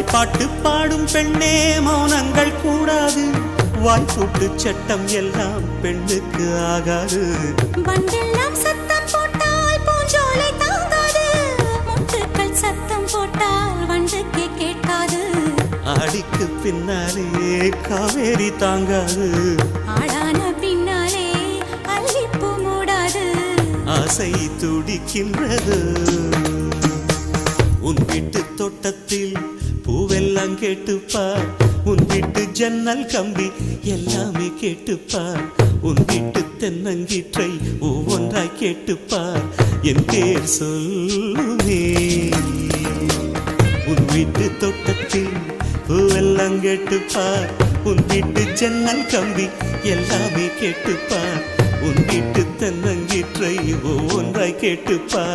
வாய்ப்பாட்டு பாடும் பெண்ணே மௌனங்கள் கூடாது. வாய்ப்பூட்டு சட்டம் எல்லாம் பெண்ணுக்கு ஆகாது. வண்டெல்லாம் சத்தம் போட்டால் பூஞ்சோலை தாங்காது. முட்டுக்கள் சத்தம் போட்டால் வண்டுக்கே கேட்காது. ஆடிக்கு பின்னாலே காவேரி தாங்காது. ஆடான பின்னாலே அல்லிப்பூ மூடாது. ஆசை துடிக்கின்றது. உன் வீட்டு தோட்டத்தில் பூவெல்லாம் கேட்டுப்பார். உன் வீட்டு ஜன்னல் கம்பி எல்லாமே கேட்டுப்பார். உன் வீட்டு தென்னங்கீற்றை ஒவ்வொன்றாய் கேட்டுப்பார். என் பேர் சொல்லுமே. உன் வீட்டு தோட்டத்தில் பூவெல்லாம் கேட்டுப்பார். உன் வீட்டு ஜன்னல் கம்பி எல்லாமே கேட்டுப்பார். உன் வீட்டு தென்னங்கீற்றை ஒவ்வொன்றாய் கேட்டுப்பார்.